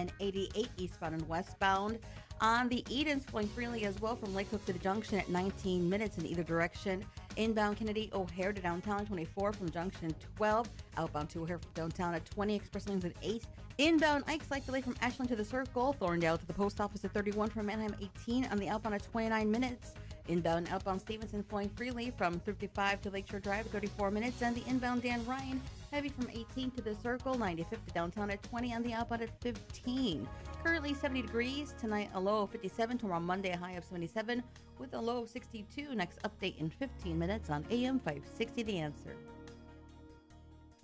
and 88 eastbound and westbound. On the Edens, flowing freely as well from Lake Hook to the junction at 19 minutes in either direction. Inbound Kennedy O'Hare to downtown 24 from junction 12. Outbound to O'Hare from downtown at 20. Express lanes at 8. Inbound Ike's Light delay from Ashland to the Circle. Thorndale to the post office at 31 from Manheim 18 on the outbound at 29 minutes. Inbound and outbound Stevenson flowing freely from 55 to Lakeshore Drive at 34 minutes. And the inbound Dan Ryan heavy from 18 to the Circle, 95th to downtown at 20 on the outbound at 15. Currently 70 degrees. Tonight a low of 57. Tomorrow Monday a high of 77 with a low of 62. Next update in 15 minutes on AM 560 The Answer.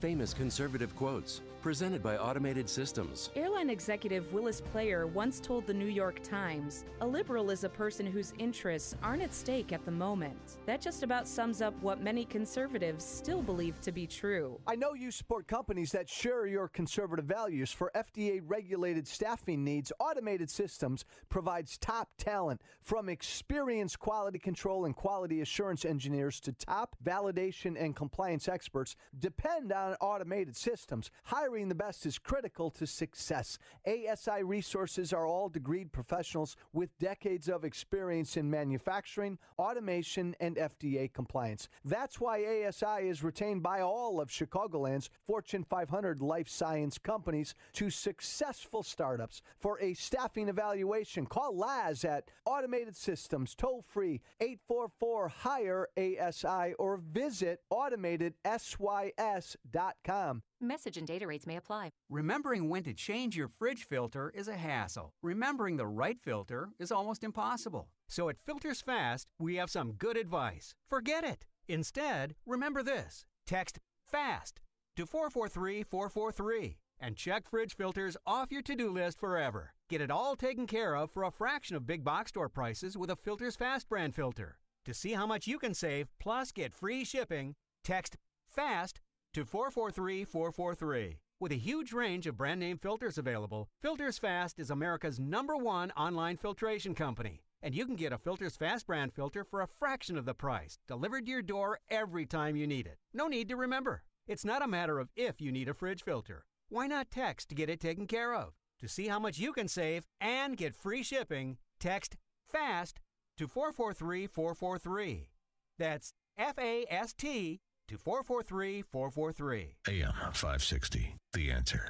Famous conservative quotes, presented by Automated Systems. Airline executive Willis Player once told the New York Times, "A liberal is a person whose interests aren't at stake at the moment." That just about sums up what many conservatives still believe to be true. I know you support companies that share your conservative values. For FDA-regulated staffing needs, Automated Systems provides top talent, from experienced quality control and quality assurance engineers to top validation and compliance experts. Depend on Automated Systems. Hiring the best is critical to success. ASI Resources are all degreed professionals with decades of experience in manufacturing, automation, and FDA compliance. That's why ASI is retained by all of Chicagoland's Fortune 500 life science companies to successful startups. For a staffing evaluation, call Laz at Automated Systems, toll-free 844-HIRE-ASI, or visit automatedsys.com. Message and data rates may apply. Remembering when to change your fridge filter is a hassle. Remembering the right filter is almost impossible. So at Filters Fast, we have some good advice. Forget it. Instead, remember this. Text FAST to 443-443 and check fridge filters off your to-do list forever. Get it all taken care of for a fraction of big box store prices with a Filters Fast brand filter. To see how much you can save, plus get free shipping, text FAST to 443-443. With a huge range of brand name filters available, Filters Fast is America's #1 online filtration company. And you can get a Filters Fast brand filter for a fraction of the price, delivered to your door every time you need it. No need to remember. It's not a matter of if you need a fridge filter. Why not text to get it taken care of? To see how much you can save and get free shipping, text FAST to 443-443. That's FAST to 443-443. AM 560, The Answer.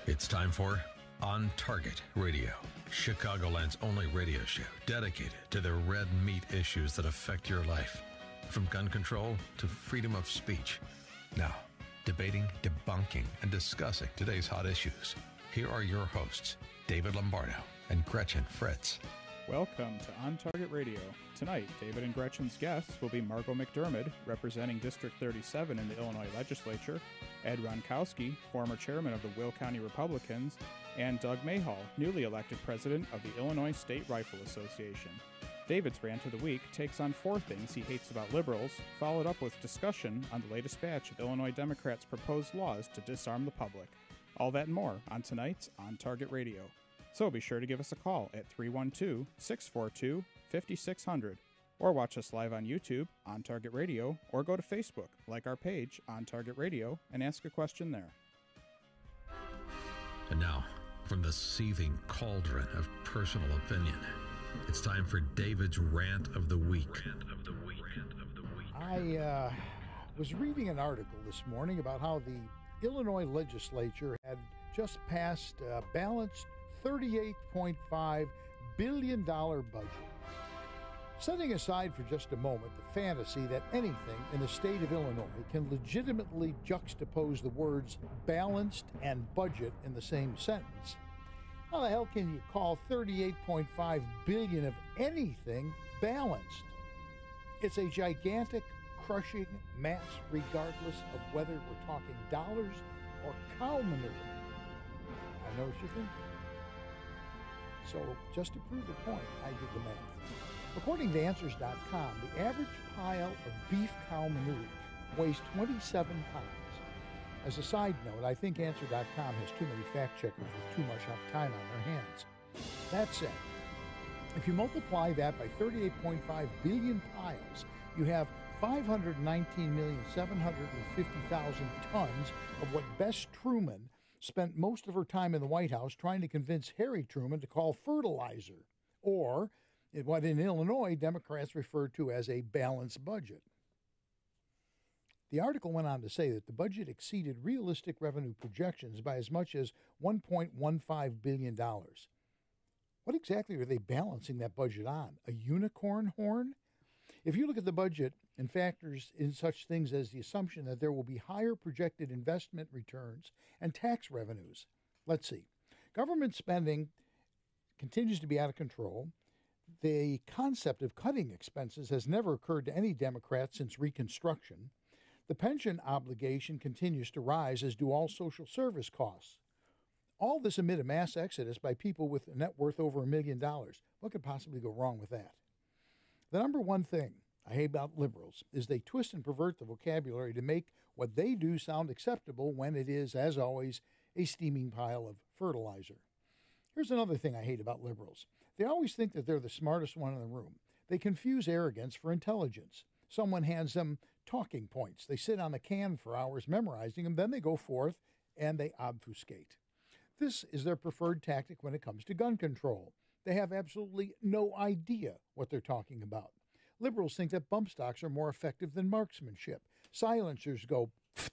It's time for On Target Radio, Chicagoland's only radio show dedicated to the red meat issues that affect your life, from gun control to freedom of speech. Now, debating, debunking, and discussing today's hot issues. Here are your hosts, David Lombardo and Gretchen Fritz. Welcome to On Target Radio. Tonight, David and Gretchen's guests will be Margot McDermott, representing District 37 in the Illinois Legislature, Ed Ronkowski, former chairman of the Will County Republicans, and Doug Mayhall, newly elected president of the Illinois State Rifle Association. David's rant of the week takes on 4 things he hates about liberals, followed up with discussion on the latest batch of Illinois Democrats' proposed laws to disarm the public. All that and more on tonight's On Target Radio. So be sure to give us a call at 312-642-5600, or watch us live on YouTube, On Target Radio, or go to Facebook, like our page, On Target Radio, and ask a question there. And now, from the seething cauldron of personal opinion, it's time for David's Rant of the Week. I was reading an article this morning about how the Illinois legislature had just passed a balanced $38.5 billion budget. Setting aside for just a moment the fantasy that anything in the state of Illinois can legitimately juxtapose the words balanced and budget in the same sentence, how the hell can you call $38.5 billion of anything balanced? It's a gigantic, crushing mass regardless of whether we're talking dollars or cow manure. I know what you're thinking. So, just to prove the point, I did the math. According to Answers.com, the average pile of beef cow manure weighs 27 pounds. As a side note, I think Answer.com has too many fact checkers with too much time on their hands. That said, if you multiply that by 38.5 billion piles, you have 519,750,000 tons of what Bess Truman spent most of her time in the White House trying to convince Harry Truman to call fertilizer, or what in Illinois Democrats refer to as a balanced budget. The article went on to say that the budget exceeded realistic revenue projections by as much as $1.15 billion. What exactly are they balancing that budget on? A unicorn horn? If you look at the budget and factors in such things as the assumption that there will be higher projected investment returns and tax revenues. Let's see. Government spending continues to be out of control. The concept of cutting expenses has never occurred to any Democrat since Reconstruction. The pension obligation continues to rise, as do all social service costs. All this amid a mass exodus by people with a net worth over $1 million. What could possibly go wrong with that? The number one thing I hate about liberals is they twist and pervert the vocabulary to make what they do sound acceptable when it is, as always, a steaming pile of fertilizer. Here's another thing I hate about liberals. They always think that they're the smartest one in the room. They confuse arrogance for intelligence. Someone hands them talking points. They sit on a can for hours memorizing them, then they go forth and they obfuscate. This is their preferred tactic when it comes to gun control. They have absolutely no idea what they're talking about. Liberals think that bump stocks are more effective than marksmanship. Silencers go pfft.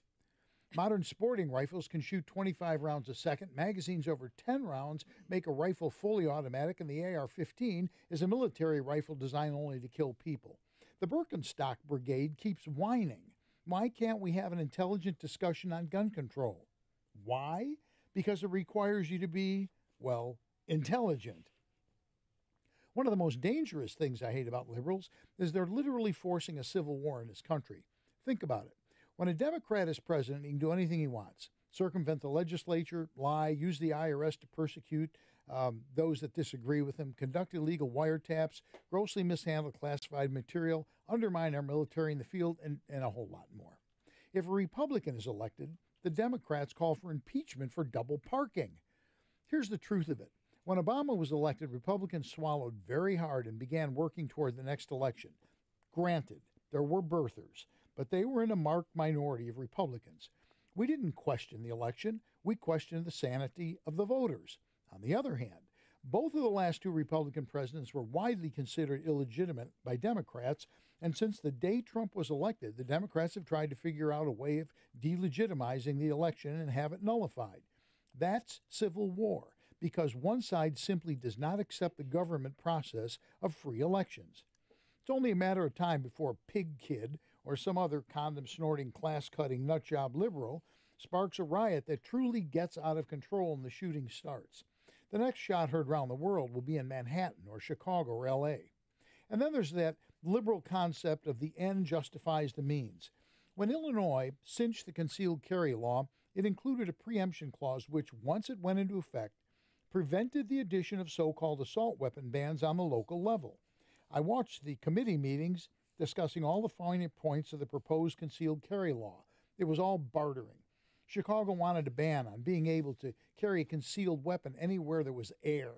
Modern sporting rifles can shoot 25 rounds a second. Magazines over 10 rounds make a rifle fully automatic, and the AR-15 is a military rifle designed only to kill people. The Birkenstock Brigade keeps whining. Why can't we have an intelligent discussion on gun control? Why? Because it requires you to be, well, intelligent. One of the most dangerous things I hate about liberals is they're literally forcing a civil war in this country. Think about it. When a Democrat is president, he can do anything he wants. Circumvent the legislature, lie, use the IRS to persecute those that disagree with him, conduct illegal wiretaps, grossly mishandle classified material, undermine our military in the field, and a whole lot more. If a Republican is elected, the Democrats call for impeachment for double parking. Here's the truth of it. When Obama was elected, Republicans swallowed very hard and began working toward the next election. Granted, there were birthers, but they were in a marked minority of Republicans. We didn't question the election. We questioned the sanity of the voters. On the other hand, both of the last two Republican presidents were widely considered illegitimate by Democrats, and since the day Trump was elected, the Democrats have tried to figure out a way of delegitimizing the election and have it nullified. That's civil war, because one side simply does not accept the government process of free elections. It's only a matter of time before a pig kid or some other condom-snorting, class-cutting, nutjob liberal sparks a riot that truly gets out of control and the shooting starts. The next shot heard around the world will be in Manhattan or Chicago or L.A. And then there's that liberal concept of the end justifies the means. When Illinois cinched the concealed carry law, it included a preemption clause which, once it went into effect, prevented the addition of so-called assault weapon bans on the local level. I watched the committee meetings discussing all the finer points of the proposed concealed carry law. It was all bartering. Chicago wanted a ban on being able to carry a concealed weapon anywhere there was air.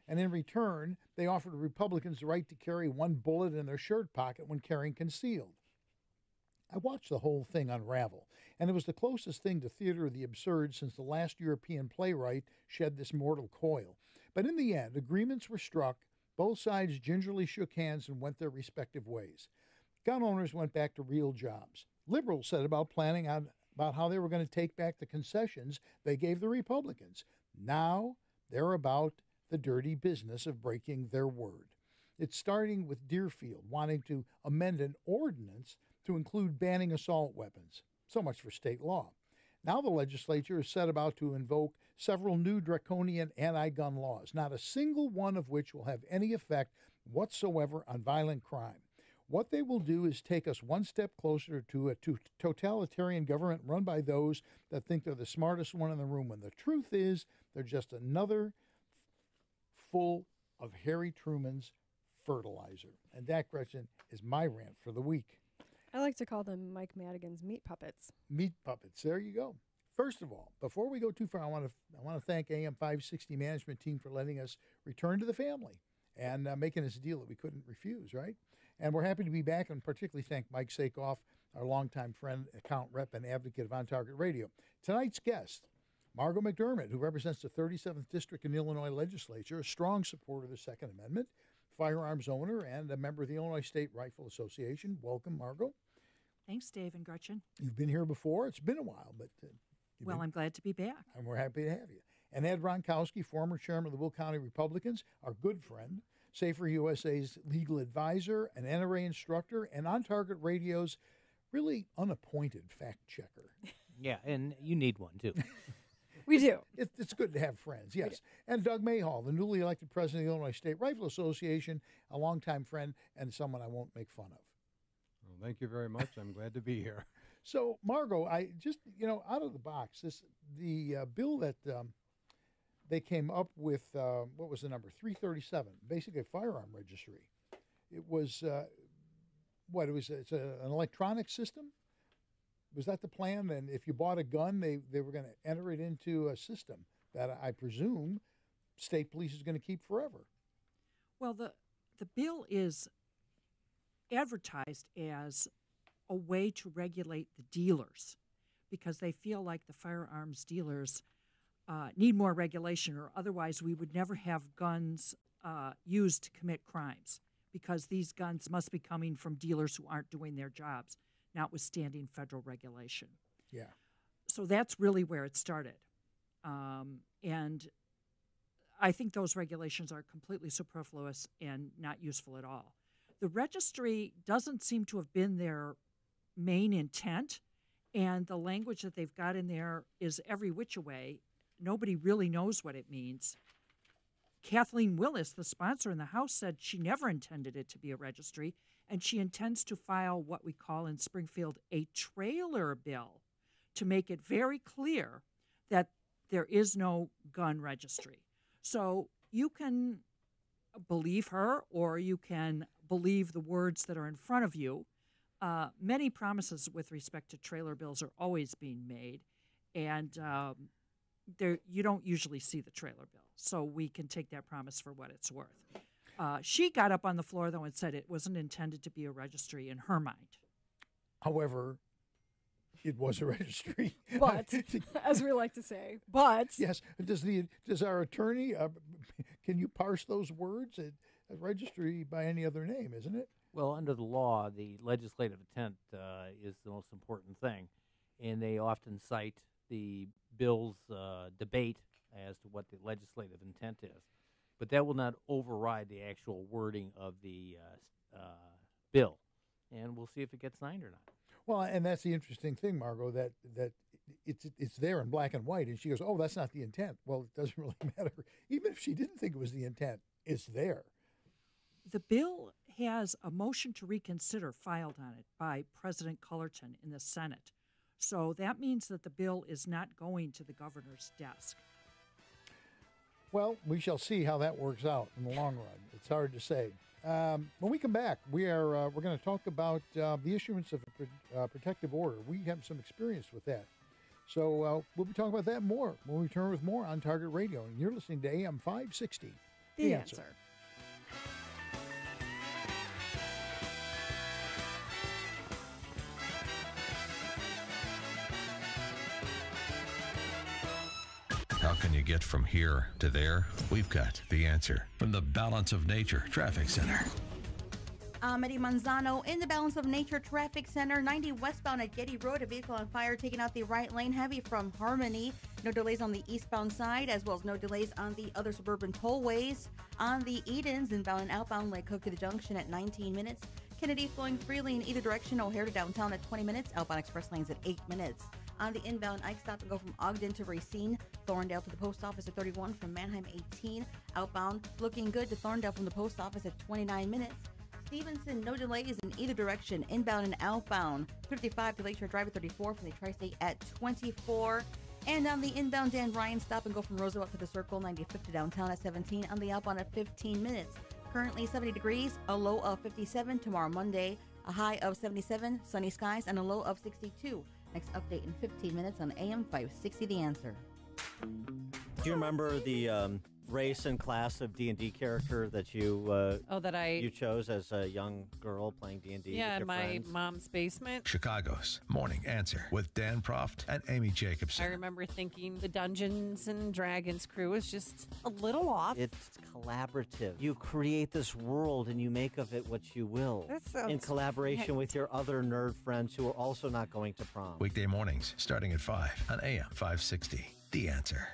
And in return, they offered Republicans the right to carry one bullet in their shirt pocket when carrying concealed. I watched the whole thing unravel, and it was the closest thing to theater of the absurd since the last European playwright shed this mortal coil. But in the end, agreements were struck, both sides gingerly shook hands and went their respective ways. Gun owners went back to real jobs. Liberals set about planning about how they were going to take back the concessions they gave the Republicans. Now they're about the dirty business of breaking their word. It's starting with Deerfield wanting to amend an ordinance to include banning assault weapons. So much for state law. Now the legislature is set about to invoke several new draconian anti-gun laws, not a single one of which will have any effect whatsoever on violent crime. What they will do is take us one step closer to a totalitarian government run by those that think they're the smartest one in the room, when the truth is they're just another full of Harry Truman's fertilizer. And that, Gretchen, is my rant for the week. I like to call them Mike Madigan's meat puppets. Meat puppets. There you go. First of all, before we go too far, I want to thank AM 560 management team for letting us return to the family and making us a deal that we couldn't refuse, right? And we're happy to be back, and particularly thank Mike Sakoff, our longtime friend, account rep, and advocate of On Target Radio. Tonight's guest Margot McDermott, who represents the 37th District in the Illinois Legislature, a strong supporter of the Second Amendment, firearms owner, and a member of the Illinois State Rifle Association. Welcome, Margot. Thanks, Dave and Gretchen. You've been here before. It's been a while, but... I'm glad to be back. And we're happy to have you. And Ed Ronkowski, former chairman of the Will County Republicans, our good friend, Safer USA's legal advisor, an NRA instructor, and On Target Radio's really unappointed fact checker. Yeah, and you need one, too. We do. It's good to have friends, yes. And Doug Mayhall, the newly elected president of the Illinois State Rifle Association, a longtime friend and someone I won't make fun of. Well, thank you very much. I'm glad to be here. So, Margot, I just, out of the box, the bill that they came up with, what was the number? 337, basically a firearm registry. It was, it's an electronic system? Was that the plan? And if you bought a gun, they were going to enter it into a system that I presume state police is going to keep forever. Well, the bill is advertised as a way to regulate the dealers because they feel like the firearms dealers need more regulation, or otherwise we would never have guns used to commit crimes, because these guns must be coming from dealers who aren't doing their jobs, notwithstanding federal regulation. Yeah. So that's really where it started. And I think those regulations are completely superfluous and not useful at all. The registry doesn't seem to have been their main intent, and the language that they've got in there is every which way. Nobody really knows what it means. Kathleen Willis, the sponsor in the House, said she never intended it to be a registry, and she intends to file what we call in Springfield a trailer bill to make it very clear that there is no gun registry. So you can believe her, or you can believe the words that are in front of you. Many promises with respect to trailer bills are always being made, and you don't usually see the trailer bill, so we can take that promise for what it's worth. She got up on the floor, though, and said it wasn't intended to be a registry in her mind. However, it was a registry. But, as we like to say, but... Yes. Does our attorney, can you parse those words? A registry by any other name, isn't it? Well, under the law, the legislative intent is the most important thing, and they often cite the bill's debate as to what the legislative intent is. But that will not override the actual wording of the bill, and we'll see if it gets signed or not. Well, and that's the interesting thing, Margot, that it's there in black and white, and she goes, oh, that's not the intent. Well, it doesn't really matter. Even if she didn't think it was the intent, it's there. The bill has a motion to reconsider filed on it by President Cullerton in the Senate. So that means that the bill is not going to the governor's desk. Well, we shall see how that works out in the long run. It's hard to say. When we come back, we're going to talk about the issuance of a protective order. We have some experience with that. So we'll be talking about that more when we return with more on Target Radio. And you're listening to AM 560. The Answer. How can you get from here to there? We've got the answer from the Balance of Nature Traffic Center. I'm Eddie Manzano in the Balance of Nature Traffic Center. 90 westbound at Getty Road, a vehicle on fire taking out the right lane, heavy from Harmony. No delays on the eastbound side, as well as no delays on the other suburban tollways. On the Edens, inbound and outbound, Lake Hook to the junction at 19 minutes. Kennedy flowing freely in either direction, O'Hare to downtown at 20 minutes. Outbound express lanes at 8 minutes. On the inbound, Ike stop and go from Ogden to Racine. Thorndale to the post office at 31, from Manheim 18. Outbound, looking good to Thorndale from the post office at 29 minutes. Stevenson, no delays in either direction, inbound and outbound. 55 to Lakeshore Drive at 34, from the Tri-State at 24. And on the inbound, Dan Ryan stop and go from Roosevelt to the Circle, 95th to downtown at 17. On the outbound at 15 minutes. Currently 70 degrees, a low of 57. Tomorrow, Monday, a high of 77, sunny skies, and a low of 62. Next update in 15 minutes on AM 560 The Answer. Do you remember the race and class of D&D character that you you chose as a young girl playing D&D? Yeah, with your in my friends? mom's basement. Chicago's Morning Answer with Dan Proft and Amy Jacobson. I remember thinking the Dungeons and Dragons crew was just a little off. It's collaborative. You create this world and you make of it what you will. That sounds in collaboration with your other nerd friends who are also not going to prom. Weekday mornings starting at 5 on AM 560. The Answer.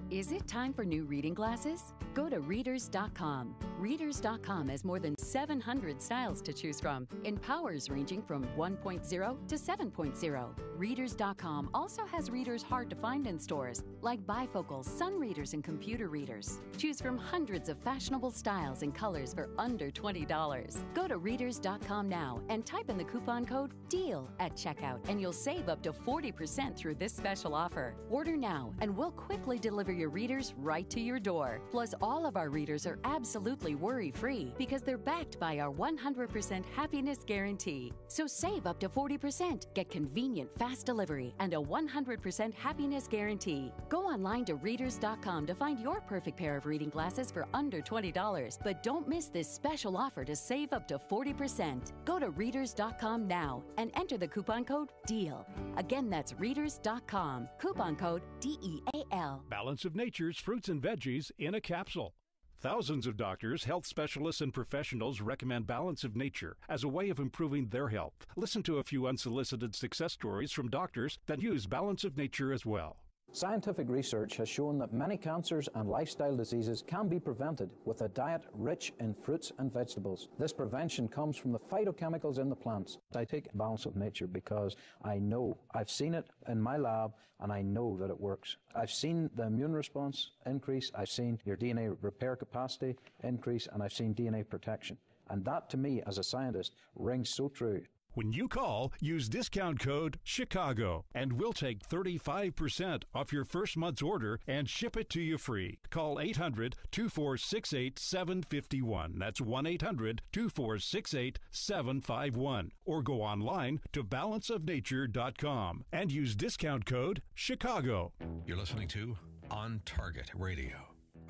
Is it time for new reading glasses? Go to Readers.com. Readers.com has more than 700 styles to choose from, in powers ranging from 1.0 to 7.0. Readers.com also has readers hard to find in stores, like bifocals, sun readers, and computer readers. Choose from hundreds of fashionable styles and colors for under $20. Go to Readers.com now and type in the coupon code DEAL at checkout, and you'll save up to 40% through this special offer. Order now, and we'll quickly deliver your readers right to your door. Plus, all of our readers are absolutely worry-free because they're backed by our 100% happiness guarantee. So save up to 40%, get convenient, fast delivery, and a 100% happiness guarantee. Go online to Readers.com to find your perfect pair of reading glasses for under $20. But don't miss this special offer to save up to 40%. Go to Readers.com now and enter the coupon code DEAL. Again, that's Readers.com. Coupon code DEAL. Balance of Nature's fruits and veggies in a capsule. Thousands of doctors, health specialists, and professionals recommend Balance of Nature as a way of improving their health. Listen to a few unsolicited success stories from doctors that use Balance of Nature as well. Scientific research has shown that many cancers and lifestyle diseases can be prevented with a diet rich in fruits and vegetables. This prevention comes from the phytochemicals in the plants. I take Balance of Nature because I know, I've seen it in my lab, and I know that it works. I've seen the immune response increase, I've seen your DNA repair capacity increase, and I've seen DNA protection. And that, to me, as a scientist, rings so true. When you call, use discount code CHICAGO, and we'll take 35% off your first month's order and ship it to you free. Call 800-2468-751. That's 1-800-2468-751. Or go online to balanceofnature.com and use discount code CHICAGO. You're listening to On Target Radio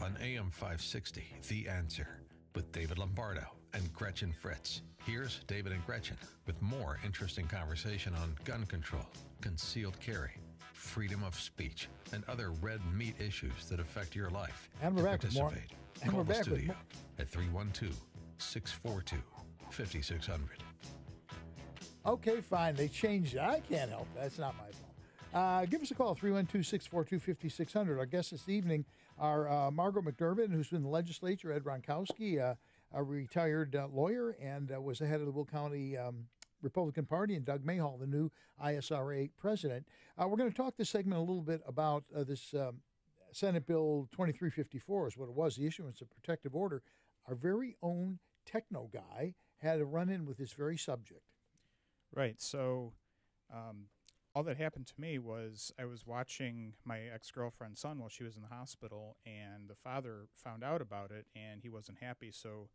on AM 560, The Answer, with David Lombardo and Gretchen Fritz. Here's David and Gretchen with more interesting conversation on gun control, concealed carry, freedom of speech, and other red meat issues that affect your life. And we're back with more. And Call we're the back with studio more. at 312-642-5600. Okay, fine. They changed it. I can't help it. That's not my fault. Give us a call, 312-642-5600. Our guests this evening are Margot McDermott, who's in the legislature, Ed Ronkowski, a retired lawyer, and was the head of the Will County Republican Party, and Doug Mayhall, the new ISRA president. We're going to talk this segment a little bit about this Senate Bill 2354 is what it was, the issuance of protective order. Our very own techno guy had a run-in with this very subject. Right, so all that happened to me was I was watching my ex-girlfriend's son while she was in the hospital, and the father found out about it, and he wasn't happy, so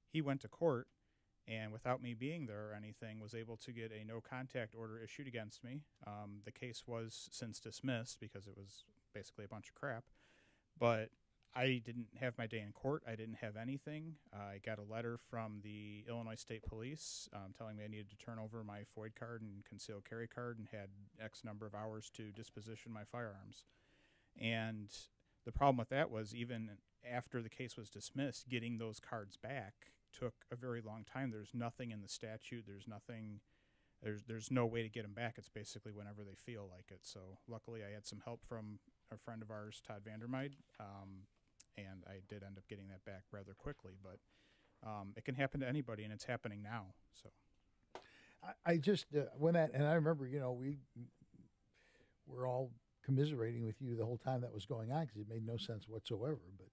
he went to court, and without me being there or anything, was able to get a no-contact order issued against me. The case was since dismissed because it was basically a bunch of crap, but I didn't have my day in court. I didn't have anything. I got a letter from the Illinois State Police telling me I needed to turn over my FOID card and concealed carry card and had X number of hours to disposition my firearms. And the problem with that was even after the case was dismissed, getting those cards back took a very long time. There's nothing in the statute. There's nothing. There's no way to get them back. It's basically whenever they feel like it. So luckily I had some help from a friend of ours, Todd Vandermeid, and I did end up getting that back rather quickly. But it can happen to anybody, and it's happening now. So I just when that, and I remember, we were all commiserating with you the whole time that was going on because it made no sense whatsoever. But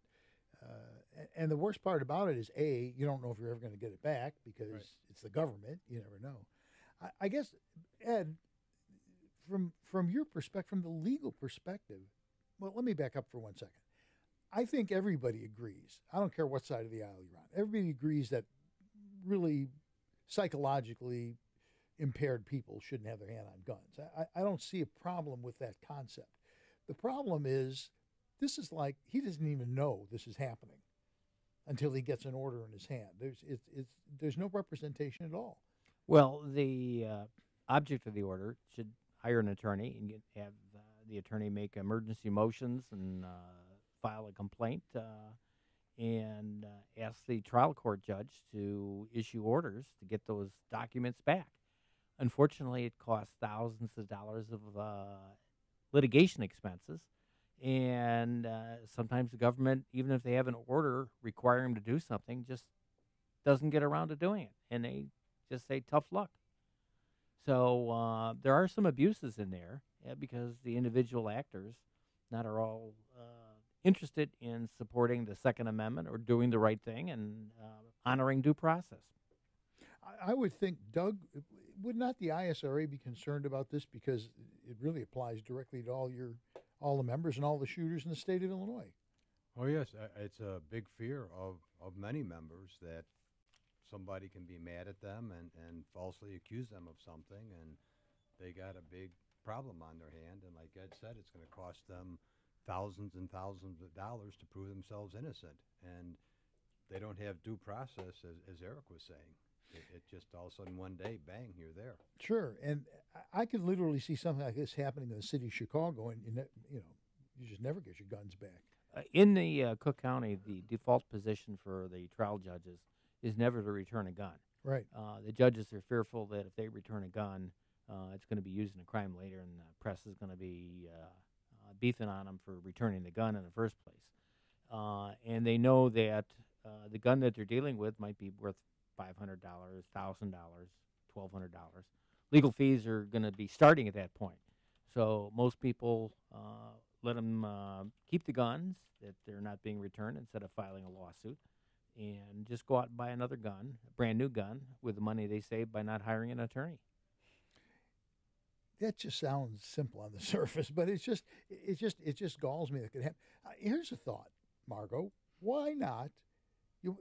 and the worst part about it is, A, you don't know if you're ever going to get it back because it's the government. You never know. I guess, Ed, from your perspective, from the legal perspective, well, let me back up for 1 second. I think everybody agrees. I don't care what side of the aisle you're on. Everybody agrees that really psychologically impaired people shouldn't have their hand on guns. I don't see a problem with that concept. The problem is This is like he doesn't even know this is happening until he gets an order in his hand. There's no representation at all. Well, the object of the order should hire an attorney and have the attorney make emergency motions and file a complaint and ask the trial court judge to issue orders to get those documents back. Unfortunately, it costs thousands of dollars of litigation expenses, and sometimes the government, even if they have an order requiring them to do something, just doesn't get around to doing it, and they just say tough luck. So there are some abuses in there because the individual actors not are all interested in supporting the Second Amendment or doing the right thing and honoring due process. I would think, Doug, would not the ISRA be concerned about this because it really applies directly to all the members and all the shooters in the state of Illinois? Oh, yes. It's a big fear of many members that somebody can be mad at them and falsely accuse them of something, and they got a big problem on their hand. And like Ed said, it's going to cost them thousands and thousands of dollars to prove themselves innocent. And they don't have due process, as Eric was saying. It just all of a sudden one day, bang, you're there. Sure, and I could literally see something like this happening in the city of Chicago, and you just never get your guns back. In the Cook County, the default position for the trial judges is never to return a gun. Right. The judges are fearful that if they return a gun, it's going to be used in a crime later, and the press is going to be beefing on them for returning the gun in the first place. And they know that the gun that they're dealing with might be worth $500, $1,000, $1,200. Legal fees are going to be starting at that point. So most people let them keep the guns that they're not being returned instead of filing a lawsuit, and just go out and buy another gun, a brand new gun, with the money they save by not hiring an attorney. That just sounds simple on the surface, but it just galls me that could happen. Here's a thought, Margot. Why not?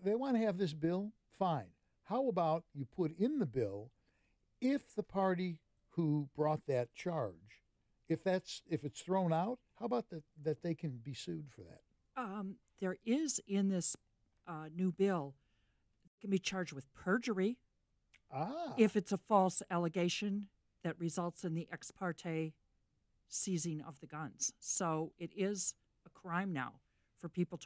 They want to have this bill? Fine. How about you put in the bill, if the party who brought that charge, if it's thrown out, how about that they can be sued for that? There is in this new bill, can be charged with perjury if it's a false allegation that results in the ex parte seizing of the guns. So it is a crime now for people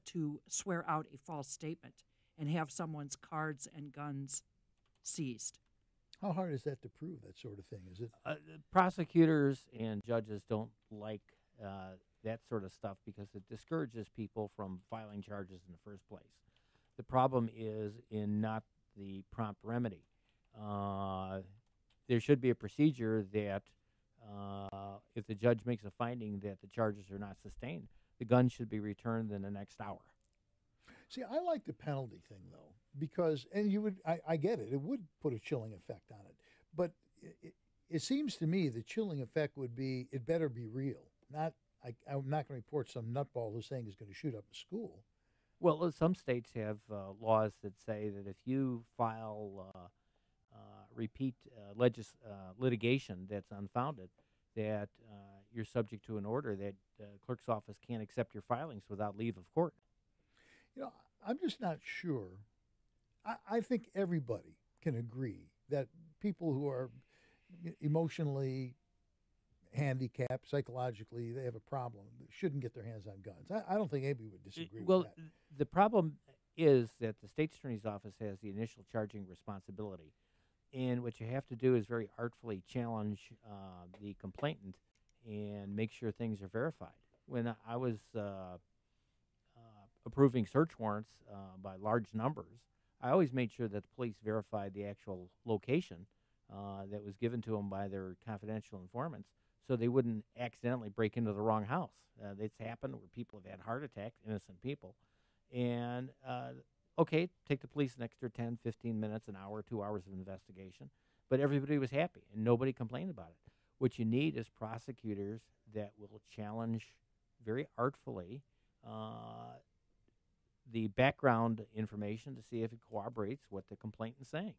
to swear out a false statement and have someone's cards and guns seized. How hard is that to prove, that sort of thing? Is it prosecutors and judges don't like that sort of stuff because it discourages people from filing charges in the first place. The problem is in not the prompt remedy. There should be a procedure that if the judge makes a finding that the charges are not sustained, the gun should be returned in the next hour. See, I like the penalty thing, though, because, and I get it, it would put a chilling effect on it, but it seems to me the chilling effect would be, it better be real. I'm not going to report some nutball who's saying he's going to shoot up a school. Well, some states have laws that say that if you file repeat litigation that's unfounded, that you're subject to an order that clerk's office can't accept your filings without leave of court. I'm just not sure. I think everybody can agree that people who are emotionally handicapped, psychologically, they have a problem, shouldn't get their hands on guns. I don't think anybody would disagree with that. The problem is that the state attorney's office has the initial charging responsibility. And what you have to do is very artfully challenge the complainant and make sure things are verified. When I was approving search warrants by large numbers, I always made sure that the police verified the actual location that was given to them by their confidential informants, so they wouldn't accidentally break into the wrong house. It's happened where people have had heart attacks, innocent people. And, okay, take the police an extra 10, 15 minutes, an hour, 2 hours of investigation, but everybody was happy and nobody complained about it. What you need is prosecutors that will challenge very artfully the background information to see if it corroborates what the complainant is saying.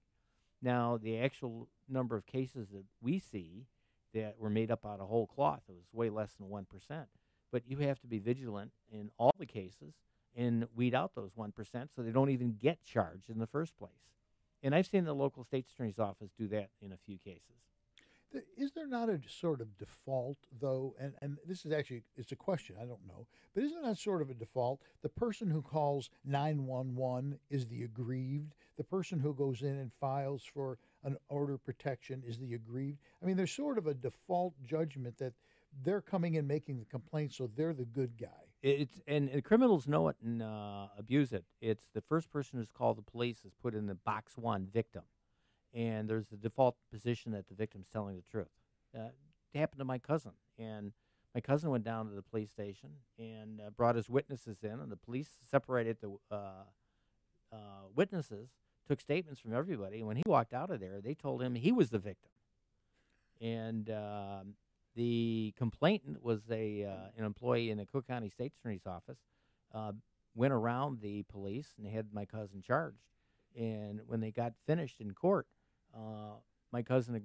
Now, the actual number of cases that we see that were made up out of whole cloth, it was way less than 1%. but you have to be vigilant in all the cases and weed out those 1% so they don't even get charged in the first place. And I've seen the local state attorney's office do that in a few cases. Is there not a sort of default, though, and this is actually, it's a question, I don't know, but isn't that sort of a default? The person who calls 911 is the aggrieved. The person who goes in and files for an order of protection is the aggrieved. I mean, there's sort of a default judgment that they're coming in making the complaint, so they're the good guy. And criminals know it and abuse it. It's the first person who's called the police is put in the box 1, victim. And there's the default position that the victim's telling the truth. It happened to my cousin. And my cousin went down to the police station and brought his witnesses in, and the police separated the witnesses, took statements from everybody, and when he walked out of there, they told him he was the victim. And the complainant was an employee in the Cook County State Attorney's Office, went around the police and had my cousin charged. And when they got finished in court, my cousin,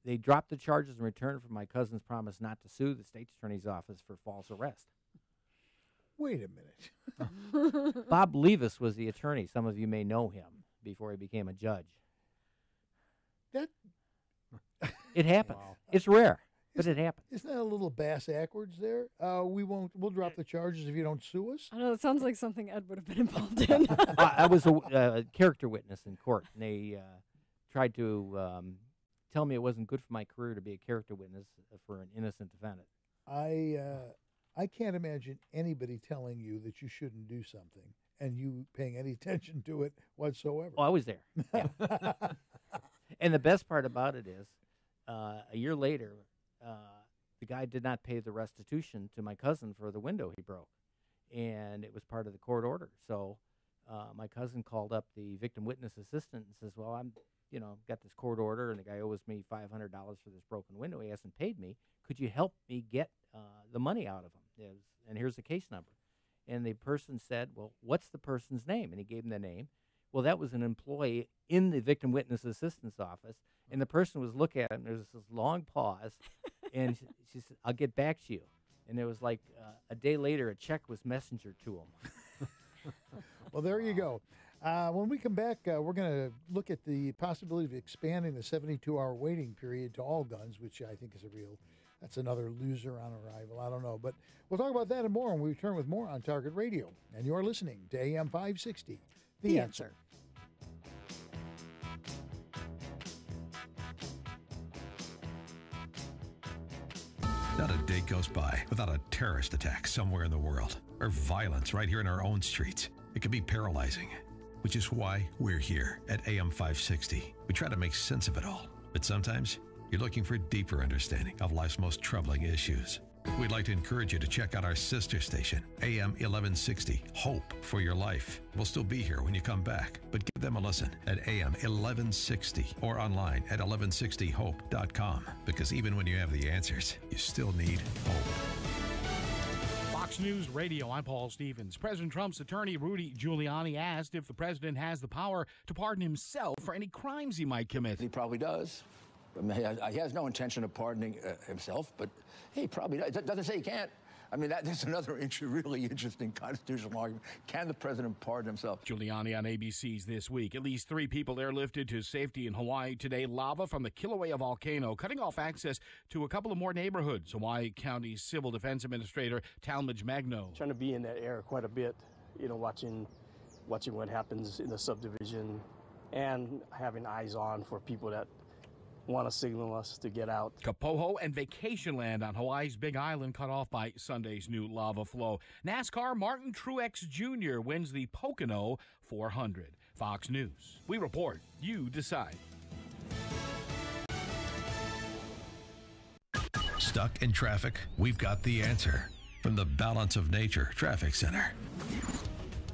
they dropped the charges in return for my cousin's promise not to sue the State Attorney's Office for false arrest. Wait a minute. Bob Levis was the attorney. Some of you may know him before he became a judge. It happens. Wow. It's rare, but it happens. Isn't that a little bass-ackwards there? We'll drop the charges if you don't sue us. I know, it sounds like something Ed would have been involved in. I was a character witness in court, and they tried to tell me it wasn't good for my career to be a character witness for an innocent defendant. I can't imagine anybody telling you that you shouldn't do something and you paying any attention to it whatsoever. Oh, I was there. Yeah. And the best part about it is, a year later, the guy did not pay the restitution to my cousin for the window he broke, and it was part of the court order. So my cousin called up the victim witness assistant and says, well, I'm, got this court order, and the guy owes me $500 for this broken window. He hasn't paid me. Could you help me get the money out of him? And here's the case number. And the person said, well, what's the person's name? And he gave him the name. Well, that was an employee in the victim witness assistant's office, and the person was looking at him. There was this long pause, and she said, I'll get back to you. And it was like a day later, a check was messengered to him. Well, there you go. When we come back, we're going to look at the possibility of expanding the 72-hour waiting period to all guns, which I think is that's another loser on arrival. I don't know. But we'll talk about that and more when we return with more on Target Radio. And you're listening to AM 560, The Answer. Not a day goes by without a terrorist attack somewhere in the world, or violence right here in our own streets. It can be paralyzing, which is why we're here at AM 560. We try to make sense of it all, but sometimes you're looking for deeper understanding of life's most troubling issues. We'd like to encourage you to check out our sister station, AM 1160, Hope for Your Life. We'll still be here when you come back, but give them a listen at AM 1160 or online at 1160hope.com, because even when you have the answers, you still need hope. Fox News Radio, I'm Paul Stevens. President Trump's attorney, Rudy Giuliani, asked if the president has the power to pardon himself for any crimes he might commit. He probably does. I mean, he has no intention of pardoning himself, but he probably does. It doesn't say he can't. I mean, that's another really interesting constitutional argument. Can the president pardon himself? Giuliani on ABC's This Week. At least 3 people airlifted to safety in Hawaii today. Lava from the Kilauea volcano cutting off access to a couple of more neighborhoods. Hawaii County Civil Defense Administrator Talmadge Magno. Trying to be in that area quite a bit, watching what happens in the subdivision and having eyes on for people that want to signal us to get out. Kapoho and vacation land on Hawaii's Big Island cut off by Sunday's new lava flow. NASCAR Martin Truex Jr. wins the Pocono 400. Fox News. We report. You decide. Stuck in traffic? We've got the answer from the Balance of Nature Traffic Center.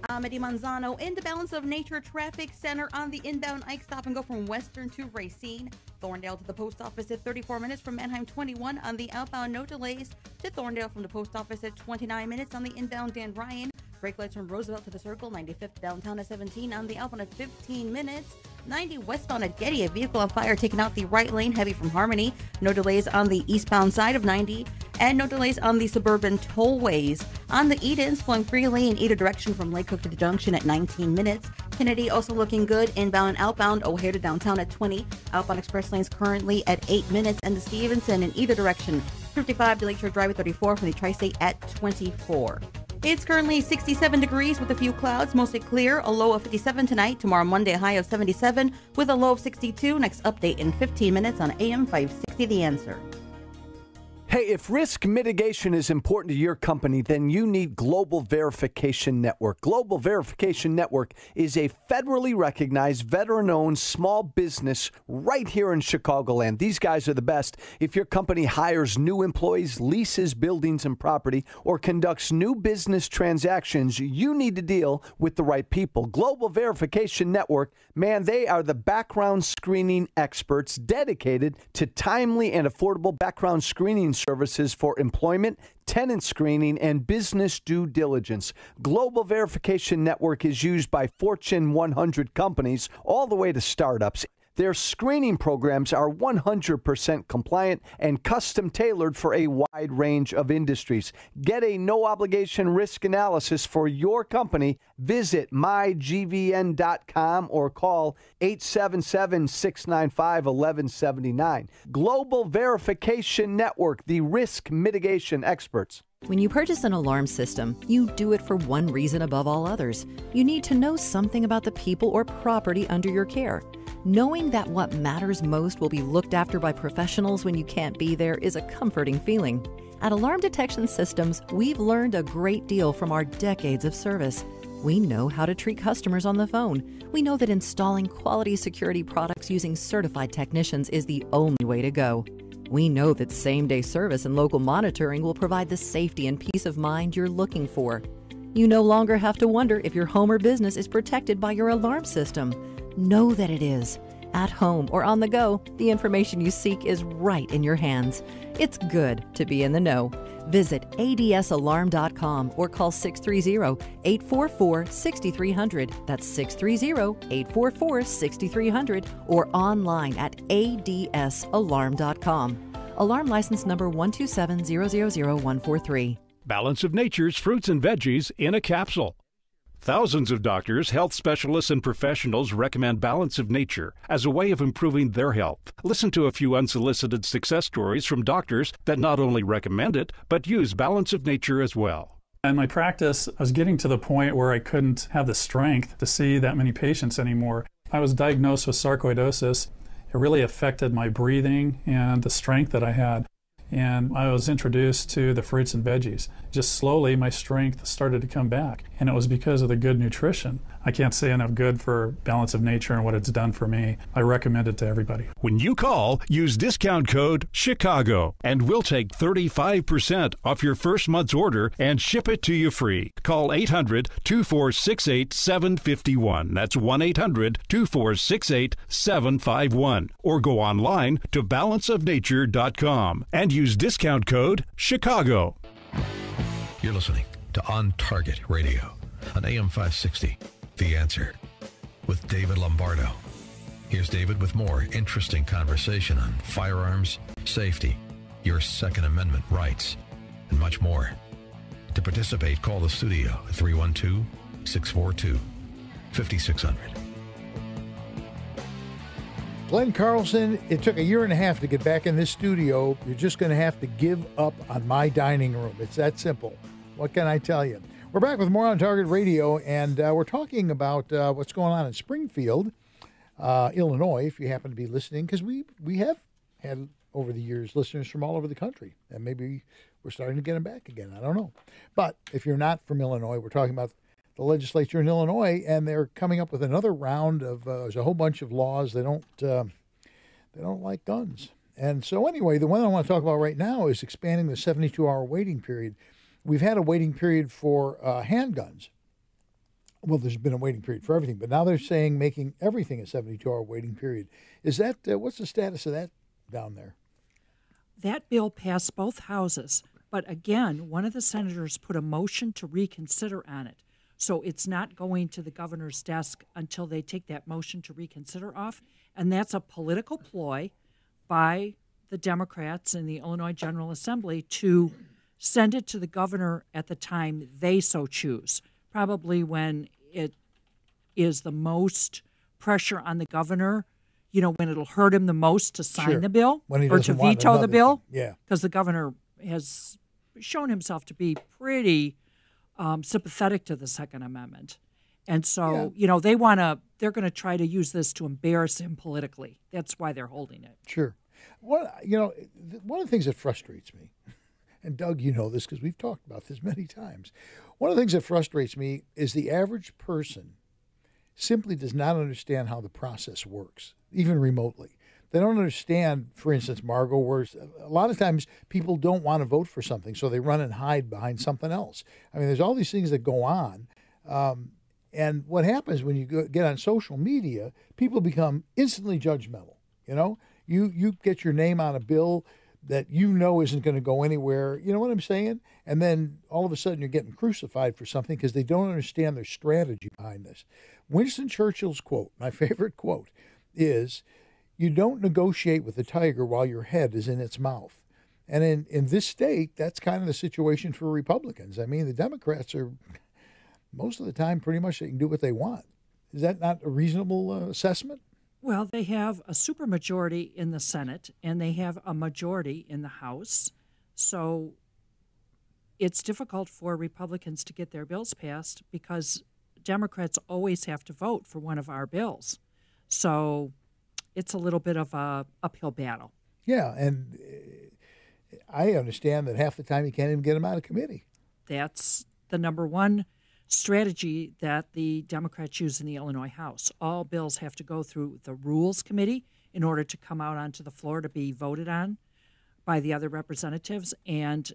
Amity Manzano in the Balance of Nature Traffic Center on the inbound Ike stop and go from Western to Racine. Thorndale to the post office at 34 minutes from Manheim 21 on the outbound, no delays to Thorndale from the post office at 29 minutes on the inbound Dan Ryan. Brake lights from Roosevelt to the Circle, 95th downtown at 17 on the outbound at 15 minutes. 90 westbound at Getty, a vehicle on fire taking out the right lane, heavy from Harmony. No delays on the eastbound side of 90, and no delays on the suburban tollways. On the Edens, flowing freely in either direction from Lake Hook to the junction at 19 minutes. Kennedy also looking good inbound and outbound, O'Hare to downtown at 20. Outbound express lanes currently at 8 minutes, and the Stevenson in either direction, 55 to Lakeshore Drive at 34 from the Tri-State at 24. It's currently 67 degrees with a few clouds, mostly clear, a low of 57 tonight. Tomorrow, Monday, a high of 77 with a low of 62. Next update in 15 minutes on AM 560 The Answer. Hey, if risk mitigation is important to your company, then you need Global Verification Network. Global Verification Network is a federally recognized, veteran-owned small business right here in Chicagoland. These guys are the best. If your company hires new employees, leases buildings and property, or conducts new business transactions, you need to deal with the right people. Global Verification Network, man, they are the background screening experts dedicated to timely and affordable background screening services for employment, tenant screening, and business due diligence. Global Verification Network is used by Fortune 100 companies all the way to startups. Their screening programs are 100% compliant and custom tailored for a wide range of industries. Get a no-obligation risk analysis for your company. Visit mygvn.com or call 877-695-1179. Global Verification Network, the risk mitigation experts. When you purchase an alarm system, you do it for one reason above all others. You need to know something about the people or property under your care. Knowing that what matters most will be looked after by professionals when you can't be there is a comforting feeling. At Alarm Detection Systems, we've learned a great deal from our decades of service. We know how to treat customers on the phone. We know that installing quality security products using certified technicians is the only way to go. We know that same-day service and local monitoring will provide the safety and peace of mind you're looking for. You no longer have to wonder if your home or business is protected by your alarm system. Know that it is. At home or on the go, the information you seek is right in your hands. It's good to be in the know. Visit adsalarm.com or call 630-844-6300. That's 630-844-6300 or online at adsalarm.com. Alarm license number 127000143. Balance of Nature's fruits and veggies in a capsule. Thousands of doctors, health specialists, and professionals recommend Balance of Nature as a way of improving their health. Listen to a few unsolicited success stories from doctors that not only recommend it, but use Balance of Nature as well. In my practice, I was getting to the point where I couldn't have the strength to see that many patients anymore. I was diagnosed with sarcoidosis. It really affected my breathing and the strength that I had. And I was introduced to the fruits and veggies. Just slowly, my strength started to come back. And it was because of the good nutrition. I can't say enough good for Balance of Nature and what it's done for me. I recommend it to everybody. When you call, use discount code CHICAGO, and we'll take 35% off your first month's order and ship it to you free. Call 800-2468-751. That's 1-800-2468-751. Or go online to balanceofnature.com and use discount code CHICAGO. You're listening to On Target Radio on AM 560, The Answer, with David Lombardo. Here's David with more interesting conversation on firearms, safety, your Second Amendment rights, and much more. To participate, call the studio at 312-642-5600. Glenn Carlson, it took a year and a half to get back in this studio. You're just going to have to give up on my dining room. It's that simple. What can I tell you? We're back with more On Target Radio, and we're talking about what's going on in Springfield, Illinois, if you happen to be listening, because we have had, over the years, listeners from all over the country, and maybe we're starting to get them back again. I don't know. But if you're not from Illinois, we're talking about the legislature in Illinois, and they're coming up with another round of there's a whole bunch of laws. They don't like guns. And so anyway, the one I want to talk about right now is expanding the 72-hour waiting period. We've had a waiting period for handguns. Well, there's been a waiting period for everything, but now they're saying making everything a 72-hour waiting period. Is that what's the status of that down there? That bill passed both houses, but again, one of the senators put a motion to reconsider on it. So it's not going to the governor's desk until they take that motion to reconsider off. And that's a political ploy by the Democrats in the Illinois General Assembly to send it to the governor at the time they so choose, probably when it is the most pressure on the governor, when it'll hurt him the most to sign the bill or to veto the bill. Yeah. Because the governor has shown himself to be pretty sympathetic to the Second Amendment. And so, they're going to try to use this to embarrass him politically. That's why they're holding it. Sure. One of the things that frustrates me, and Doug, you know this because we've talked about this many times. One of the things that frustrates me is the average person simply does not understand how the process works, even remotely. They don't understand, for instance, Margot, where a lot of times people don't want to vote for something, so they run and hide behind something else. I mean, there's all these things that go on. And what happens when you get on social media, people become instantly judgmental. You get your name on a bill that isn't going to go anywhere. You know what I'm saying? And then all of a sudden you're getting crucified for something because they don't understand their strategy behind this. Winston Churchill's quote, my favorite quote, is, "You don't negotiate with the tiger while your head is in its mouth." And in this state, that's kind of the situation for Republicans. I mean, the Democrats are, most of the time, pretty much they can do what they want. Is that not a reasonable assessment? Well, they have a supermajority in the Senate, and they have a majority in the House. So it's difficult for Republicans to get their bills passed because Democrats always have to vote for one of our bills. So it's a little bit of a uphill battle. Yeah, and I understand that half the time you can't even get them out of committee. That's the number one strategy that the Democrats use in the Illinois House. All bills have to go through the Rules Committee in order to come out onto the floor to be voted on by the other representatives, and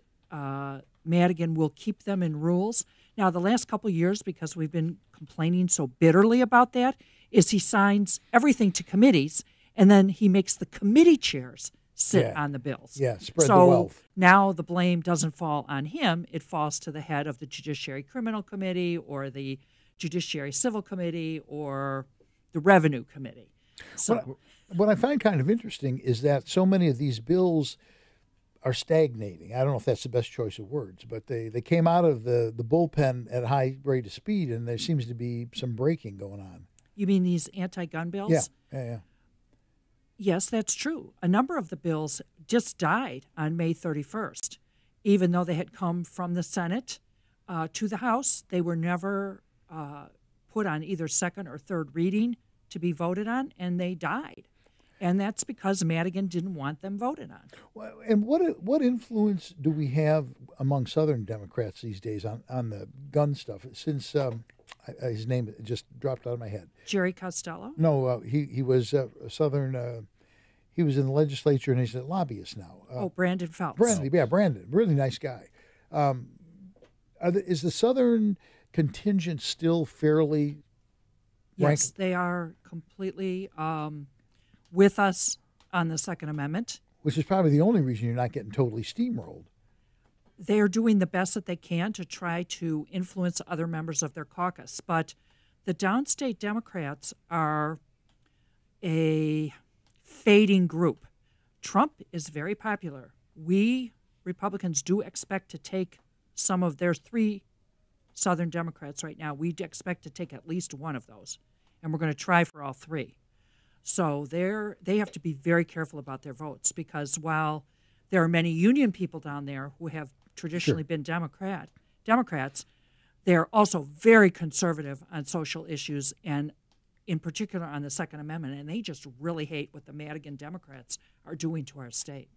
Madigan will keep them in rules. Now, the last couple of years, because we've been complaining so bitterly about that, is he signs everything to committees, and then he makes the committee chairs sit on the bills. Yeah, spread the wealth. So now the blame doesn't fall on him. It falls to the head of the Judiciary Criminal Committee or the Judiciary Civil Committee or the Revenue Committee. So what I find kind of interesting is that so many of these bills are stagnating. I don't know if that's the best choice of words, but they came out of the bullpen at a high rate of speed, and there seems to be some braking going on. You mean these anti-gun bills? Yeah. Yes, that's true. A number of the bills just died on May 31st. Even though they had come from the Senate to the House, they were never put on either second or third reading to be voted on, and they died. And that's because Madigan didn't want them voted on. Well, and what influence do we have among Southern Democrats these days on the gun stuff? Since his name just dropped out of my head. Jerry Costello? No, he was a Southern. He was in the legislature, and he's a lobbyist now. Brandon Phelps. Brandon, really nice guy. Is the Southern contingent still fairly? Yes, they are completely with us on the Second Amendment. Which is probably the only reason you're not getting totally steamrolled. They're doing the best that they can to try to influence other members of their caucus. But the downstate Democrats are a fading group. Trump is very popular. We Republicans do expect to take some of their three Southern Democrats right now. We expect to take at least one of those, and we're going to try for all three. So they have to be very careful about their votes, because while there are many union people down there who have traditionally been Democrats, they're also very conservative on social issues, and in particular on the Second Amendment, and they just really hate what the Madigan Democrats are doing to our state.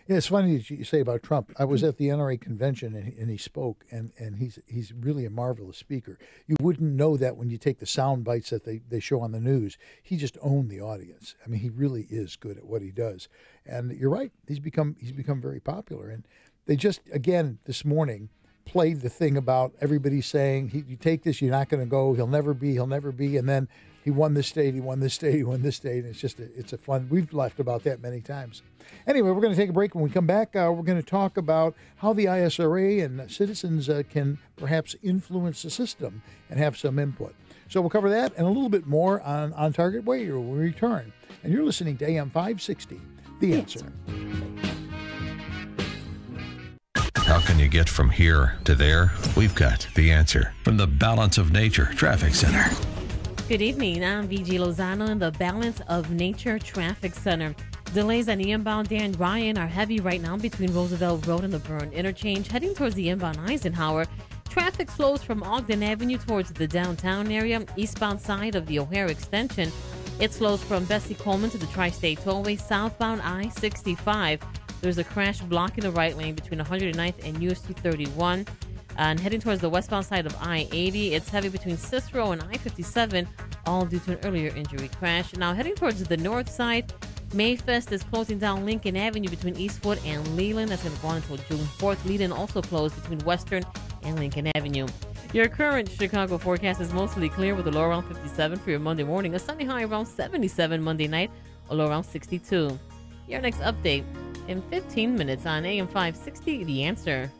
Yeah, it's funny that you say about Trump. I was at the NRA convention, and he spoke, and he's really a marvelous speaker. You wouldn't know that when you take the sound bites that they show on the news. He just owned the audience. I mean, he really is good at what he does. And you're right, he's become very popular. And they just, again, this morning, played the thing about everybody saying, you take this, you're not going to go, he'll never be. And then he won this state, he won this state, he won this state. And it's a fun. We've laughed about that many times. Anyway, we're going to take a break. When we come back, we're going to talk about how the ISRA and citizens can perhaps influence the system and have some input. So we'll cover that and a little bit more on Target Way when we return. And you're listening to AM 560, The Answer. How can you get from here to there? We've got the answer from the Balance of Nature Traffic Center. Good evening. I'm VG Lozano in the Balance of Nature Traffic Center. Delays on the inbound Dan Ryan are heavy right now between Roosevelt Road and the Byrne Interchange. Heading towards the inbound Eisenhower, traffic flows from Ogden Avenue towards the downtown area, eastbound side of the O'Hare Extension. It slows from Bessie Coleman to the Tri-State Tollway, southbound I-65. There's a crash blocking the right lane between 109th and US 231. And heading towards the westbound side of I-80, it's heavy between Cicero and I-57, all due to an earlier injury crash. Now heading towards the north side, Mayfest is closing down Lincoln Avenue between Eastwood and Leland. That's going to go on until June 4th. Leland also closed between Western and Lincoln Avenue. Your current Chicago forecast is mostly clear with a low around 57 for your Monday morning, a sunny high around 77 Monday night, a low around 62. Your next update in 15 minutes on AM 560, The Answer.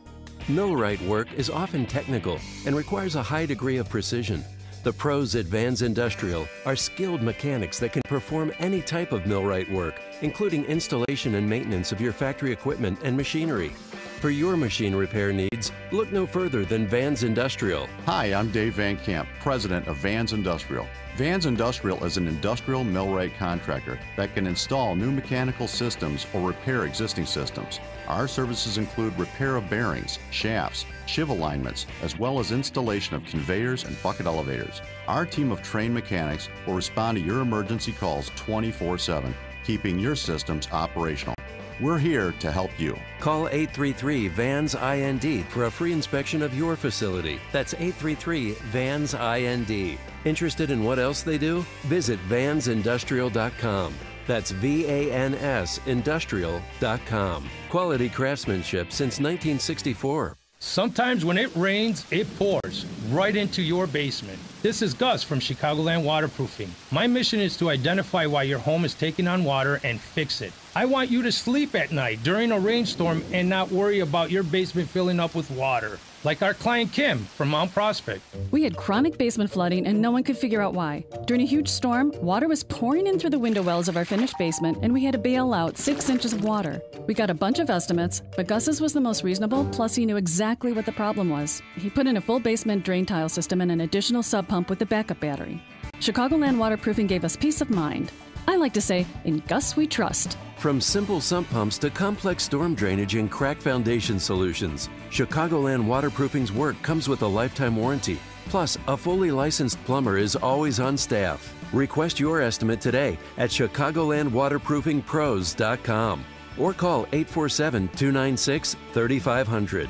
Millwright work is often technical and requires a high degree of precision. The pros at Vans Industrial are skilled mechanics that can perform any type of millwright work, including installation and maintenance of your factory equipment and machinery. For your machine repair needs, look no further than Vans Industrial. Hi, I'm Dave Van Camp, president of Vans Industrial. Vans Industrial is an industrial millwright contractor that can install new mechanical systems or repair existing systems. Our services include repair of bearings, shafts, shiv alignments, as well as installation of conveyors and bucket elevators. Our team of trained mechanics will respond to your emergency calls 24/7, keeping your systems operational. We're here to help you. Call 833-VANS-IND for a free inspection of your facility. That's 833-VANS-IND. Interested in what else they do? Visit vansindustrial.com. That's VANS Industrial.com. Quality craftsmanship since 1964. Sometimes when it rains, it pours right into your basement. This is Gus from Chicagoland Waterproofing. My mission is to identify why your home is taking on water and fix it. I want you to sleep at night during a rainstorm and not worry about your basement filling up with water. Like our client Kim from Mount Prospect. We had chronic basement flooding and no one could figure out why. During a huge storm, water was pouring in through the window wells of our finished basement and we had to bail out 6 inches of water. We got a bunch of estimates, but Gus's was the most reasonable, plus he knew exactly what the problem was. He put in a full basement drain tile system and an additional sub pump with a backup battery. Chicagoland Waterproofing gave us peace of mind. I like to say, in Gus we trust. From simple sump pumps to complex storm drainage and crack foundation solutions, Chicagoland Waterproofing's work comes with a lifetime warranty. Plus, a fully licensed plumber is always on staff. Request your estimate today at ChicagolandWaterproofingPros.com or call 847-296-3500.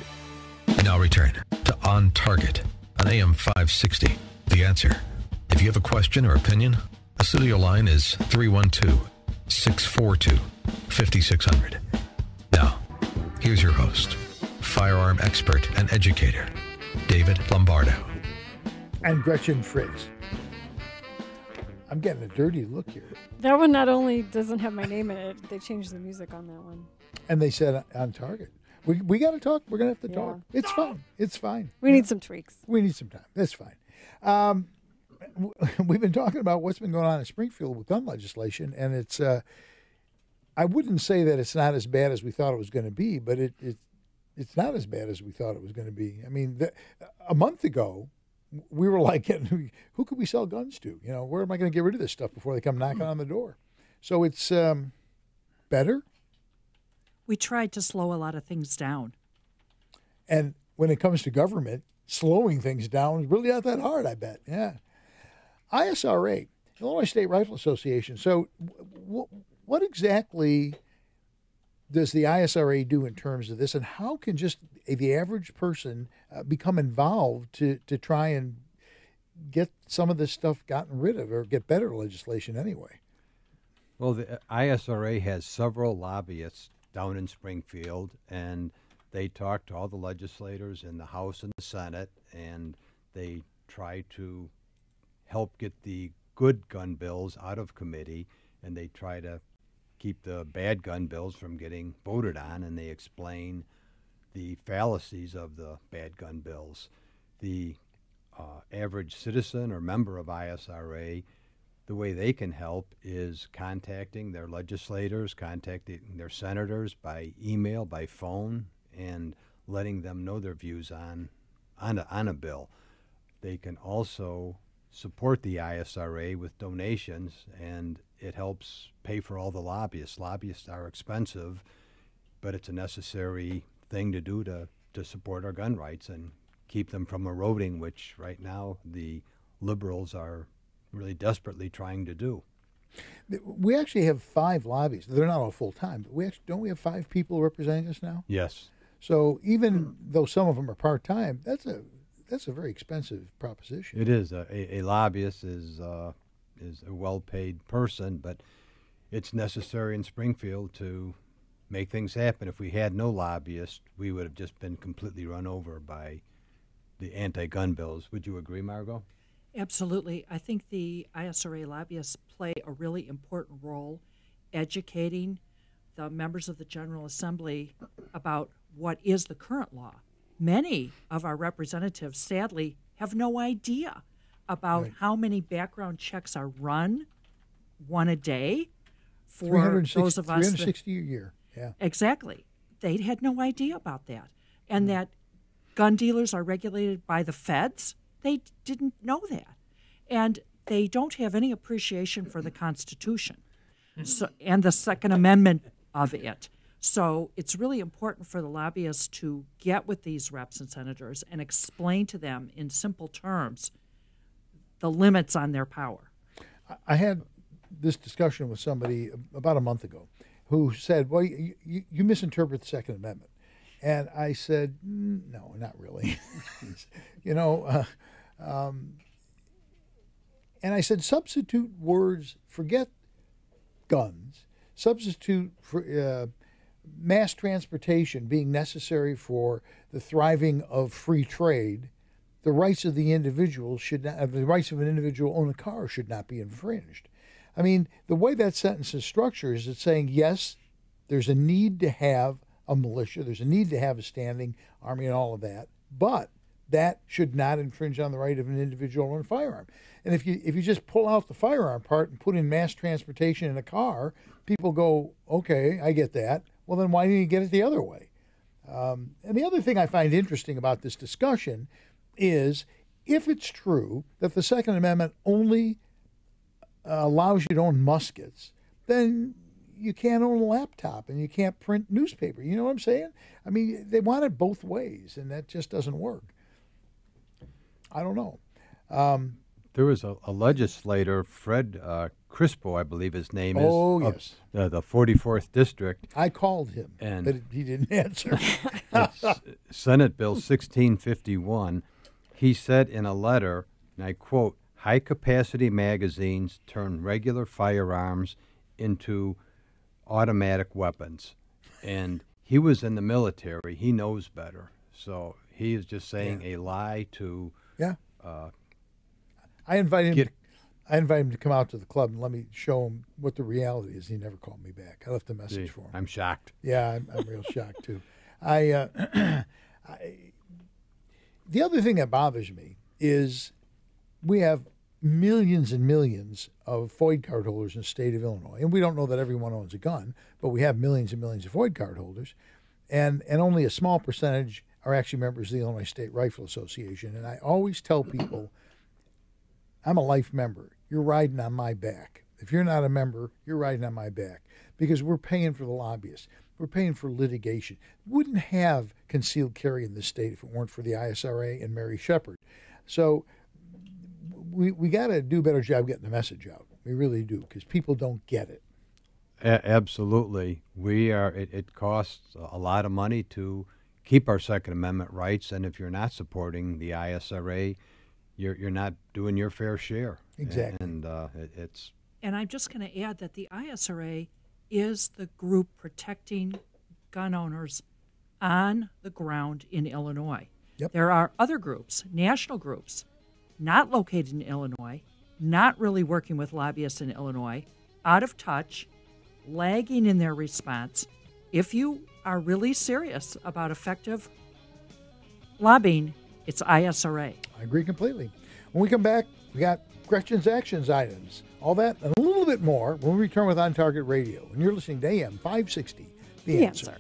Now return to On Target on AM 560. The Answer. If you have a question or opinion, the studio line is 312-642-5600. Now, here's your host, firearm expert and educator, David Lombardo. And Gretchen Fritz. I'm getting a dirty look here. That one not only doesn't have my name in it, they changed the music on that one. And they said On Target. We got to talk. We're going to have to talk. It's fine. It's fine. We need some tweaks. We need some time. That's fine. We've been talking about what's been going on in Springfield with gun legislation, and it's I wouldn't say that it's not as bad as we thought it was going to be, but it's not as bad as we thought it was going to be. I mean, a month ago, we were like, who could we sell guns to? You know, where am I going to get rid of this stuff before they come knocking on the door? So it's better. We tried to slow a lot of things down. And when it comes to government, slowing things down is really not that hard, I bet. Yeah. ISRA, Illinois State Rifle Association. So what exactly does the ISRA do in terms of this, and how can just the average person become involved to try and get some of this stuff gotten rid of or get better legislation anyway? Well, the ISRA has several lobbyists down in Springfield, and they talk to all the legislators in the House and the Senate, and they try to help get the good gun bills out of committee, and they try to keep the bad gun bills from getting voted on, and they explain the fallacies of the bad gun bills. The average citizen or member of ISRA, the way they can help is contacting their legislators, contacting their senators by email, by phone, and letting them know their views on a bill. They can also support the ISRA with donations, and it helps pay for all the lobbyists. Lobbyists are expensive, but it's a necessary thing to do to support our gun rights and keep them from eroding, which right now the liberals are really desperately trying to do. We actually have 5 lobbyists. They're not all full-time, but don't we have 5 people representing us now? Yes. So even though some of them are part-time, that's a very expensive proposition. It is. A lobbyist is a well-paid person, but it's necessary in Springfield to make things happen. If we had no lobbyists, we would have just been completely run over by the anti-gun bills. Would you agree, Margot? Absolutely. I think the ISRA lobbyists play a really important role educating the members of the General Assembly about what is the current law. Many of our representatives, sadly, have no idea about how many background checks are run, one a day, for those of us 360 a year. Yeah. Exactly. They had no idea about that. And that gun dealers are regulated by the feds. They didn't know that. And they don't have any appreciation for the Constitution and the Second Amendment of it. So it's really important for the lobbyists to get with these reps and senators and explain to them in simple terms the limits on their power. I had this discussion with somebody about a month ago who said, well, you misinterpret the Second Amendment. And I said, no, not really. And I said, substitute words, forget guns, substitute for mass transportation being necessary for the thriving of free trade. The rights of the individual the rights of an individual to own a car should not be infringed. I mean, the way that sentence is structured is it's saying, yes, there's a need to have a militia, there's a need to have a standing army and all of that, but that should not infringe on the right of an individual to own a firearm. And if you just pull out the firearm part and put in mass transportation in a car, people go, okay, I get that. Well, then why didn't you get it the other way? And the other thing I find interesting about this discussion is if it's true that the Second Amendment only allows you to own muskets, then you can't own a laptop and you can't print newspaper. You know what I'm saying? I mean, they want it both ways, and that just doesn't work. I don't know. There was a legislator, Fred Crispo, I believe his name is. Oh, yes. The 44th District. I called him, but he didn't answer. Senate Bill 1651. He said in a letter, and I quote, high-capacity magazines turn regular firearms into automatic weapons. And he was in the military. He knows better. So he is just saying a lie to... Yeah. I invited him to come out to the club and let me show him what the reality is. He never called me back. I left a message for him. I'm shocked. Yeah, I'm real shocked, too. The other thing that bothers me is we have millions and millions of FOID card holders in the state of Illinois. And we don't know that everyone owns a gun, but we have millions and millions of FOID card holders. And only a small percentage are actually members of the Illinois State Rifle Association. And I always tell people, I'm a life member. You're riding on my back. If you're not a member, you're riding on my back because we're paying for the lobbyists. We're paying for litigation. We wouldn't have concealed carry in this state if it weren't for the ISRA and Mary Shepard. So we got to do a better job getting the message out. We really do, because people don't get it. Absolutely. It costs a lot of money to keep our Second Amendment rights, and if you're not supporting the ISRA, you're not doing your fair share. Exactly. And it's... And I'm just going to add that the ISRA is the group protecting gun owners on the ground in Illinois. Yep. There are other groups, national groups, not located in Illinois, not really working with lobbyists in Illinois, out of touch, lagging in their response. If you are really serious about effective lobbying, it's ISRA. I agree completely. When we come back, we got Gretchen's actions items. All that and a little bit more when we return with On Target Radio. And you're listening to AM 560, The Answer.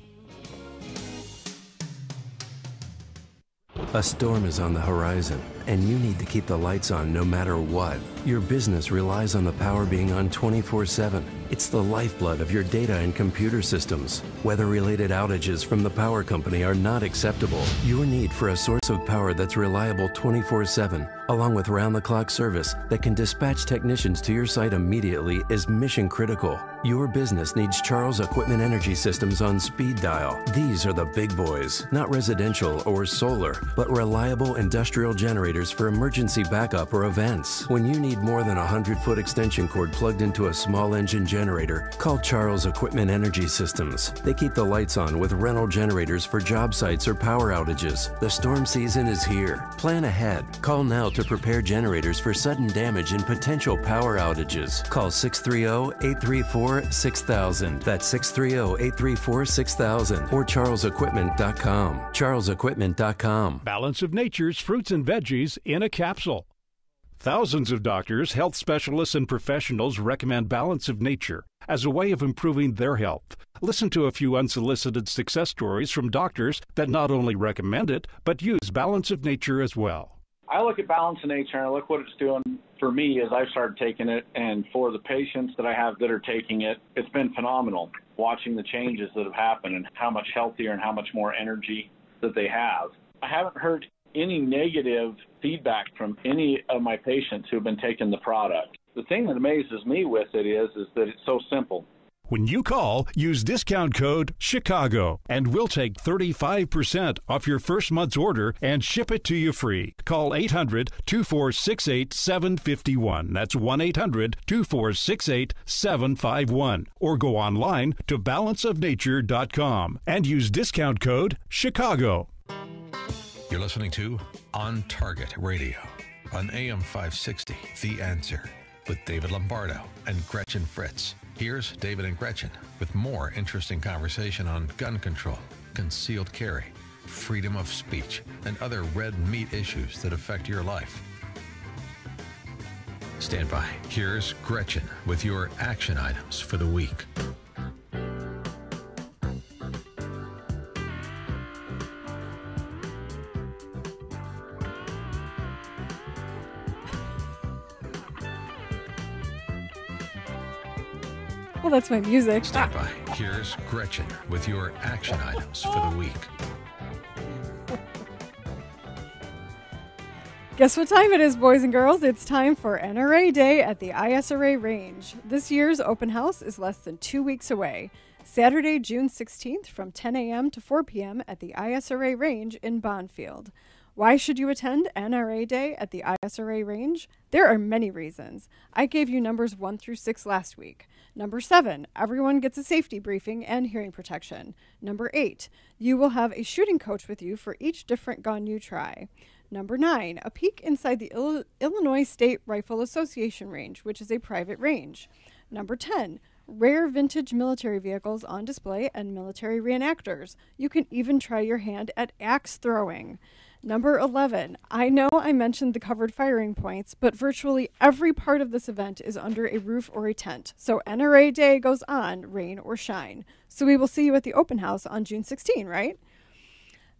A storm is on the horizon, and you need to keep the lights on no matter what. Your business relies on the power being on 24/7. It's the lifeblood of your data and computer systems. Weather-related outages from the power company are not acceptable. Your need for a source of power that's reliable 24/7, along with round-the-clock service that can dispatch technicians to your site immediately, is mission critical. Your business needs Charles Equipment Energy Systems on speed dial. These are the big boys, not residential or solar, but reliable industrial generators for emergency backup or events. When you need more than a 100-foot extension cord plugged into a small engine generator, call Charles Equipment Energy Systems. They keep the lights on with rental generators for job sites or power outages. The storm season is here. Plan ahead. Call now to prepare generators for sudden damage and potential power outages. Call 630-834-6000. That's 630-834-6000 or charlesequipment.com. charlesequipment.com. Balance of Nature's fruits and veggies in a capsule. Thousands of doctors, health specialists, and professionals recommend Balance of Nature as a way of improving their health. Listen to a few unsolicited success stories from doctors that not only recommend it, but use Balance of Nature as well. I look at Balance of Nature and I look what it's doing for me as I've started taking it, and for the patients that I have that are taking it, it's been phenomenal watching the changes that have happened and how much healthier and how much more energy that they have. I haven't heard any negative feedback from any of my patients who have been taking the product. The thing that amazes me with it is that it's so simple. When you call, use discount code CHICAGO, and we'll take 35% off your first month's order and ship it to you free. Call 800-2468-751. That's 1-800-2468-751. Or go online to balanceofnature.com and use discount code CHICAGO. You're listening to On Target Radio on AM 560, The Answer, with David Lombardo and Gretchen Fritz. Here's David and Gretchen with more interesting conversation on gun control, concealed carry, freedom of speech, and other red meat issues that affect your life. Stand by. Here's Gretchen with your action items for the week. Well, that's my music. Stand by. Here's Gretchen with your action items for the week. Guess what time it is, boys and girls? It's time for NRA Day at the ISRA Range. This year's open house is less than 2 weeks away. Saturday, June 16th from 10 a.m. to 4 p.m. at the ISRA Range in Bonfield. Why should you attend NRA Day at the ISRA Range? There are many reasons. I gave you numbers 1 through 6 last week. Number 7, everyone gets a safety briefing and hearing protection. Number 8, you will have a shooting coach with you for each different gun you try. Number 9, a peek inside the Illinois State Rifle Association range, which is a private range. Number 10, rare vintage military vehicles on display and military reenactors. You can even try your hand at axe throwing. Number 11, I know I mentioned the covered firing points, but virtually every part of this event is under a roof or a tent. So NRA Day goes on, rain or shine. So we will see you at the open house on June 16, right?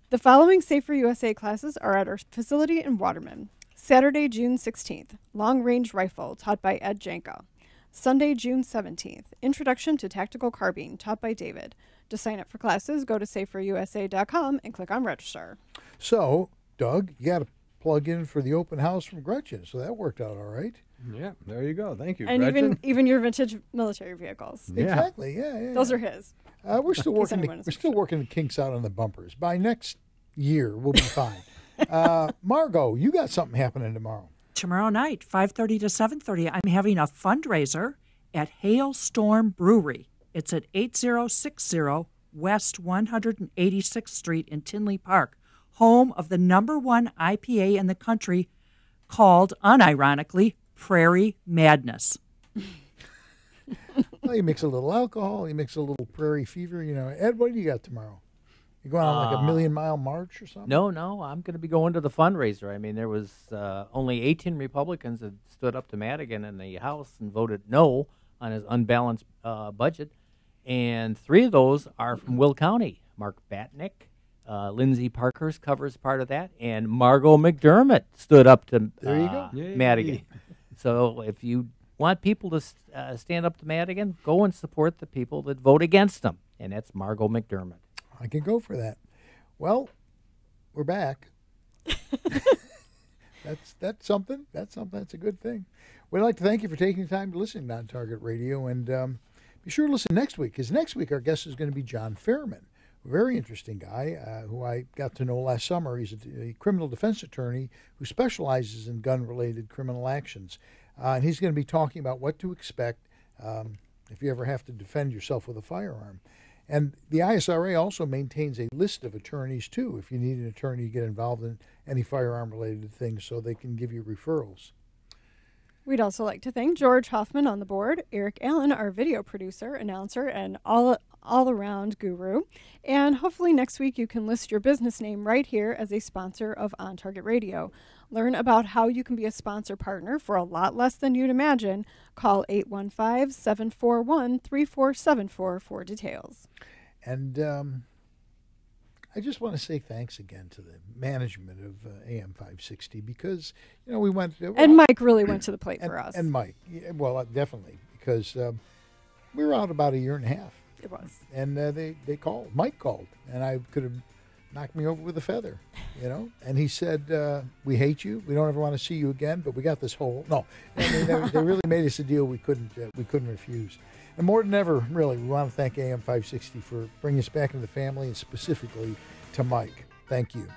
The following Safer USA classes are at our facility in Waterman. Saturday, June 16th, long range rifle taught by Ed Janka. Sunday, June 17th, Introduction to Tactical Carbine taught by David. To sign up for classes, go to saferusa.com and click on register. So, Doug, you got to plug in for the open house from Gretchen, so that worked out all right. Yeah, there you go. Thank you, and Gretchen. even your vintage military vehicles. Yeah. Exactly. Yeah. Those are his. We're still working. We're still working the kinks out on the bumpers. By next year, we'll be fine. Margot, you got something happening tomorrow. Tomorrow night, 5:30 to 7:30, I'm having a fundraiser at Hailstorm Brewery. It's at 8060 West 186th Street in Tinley Park, home of the #1 IPA in the country, called, unironically, Prairie Madness. Well, you mix a little alcohol, you mix a little prairie fever. Ed, what do you got tomorrow? You going on like a 1,000,000-mile march or something? No, I'm going to be going to the fundraiser. I mean, there was only 18 Republicans that stood up to Madigan in the House and voted no on his unbalanced budget, and 3 of those are from Will County. Mark Batnick, Lindsay Parkhurst covers part of that, and Margot McDermott stood up to there you go. Madigan. So if you want people to stand up to Madigan, go and support the people that vote against them, and that's Margot McDermott. I can go for that. Well, we're back. That's something. That's a good thing. We'd like to thank you for taking the time to listen to Non-Target Radio, and be sure to listen next week, because next week our guest is going to be John Fairman, a very interesting guy who I got to know last summer. He's a criminal defense attorney who specializes in gun-related criminal actions, and he's going to be talking about what to expect if you ever have to defend yourself with a firearm. And the ISRA also maintains a list of attorneys, too, if you need an attorney to get involved in any firearm-related things, so they can give you referrals. We'd also like to thank George Hoffman on the board, Eric Allen, our video producer, announcer, and all-around guru. And hopefully next week you can list your business name right here as a sponsor of On Target Radio. Learn about how you can be a sponsor partner for a lot less than you'd imagine. Call 815-741-3474 for details. And I just want to say thanks again to the management of AM 560, because, we went... and Mike really went to the plate for us. And Mike, definitely, because we were out about 1.5 years. It was. And they called. Mike called, and I could have knocked me over with a feather, And he said, we hate you. We don't ever want to see you again, but we got this whole... No, they really made us a deal we couldn't refuse. And more than ever, really, we want to thank AM 560 for bringing us back into the family, and specifically to Mike. Thank you.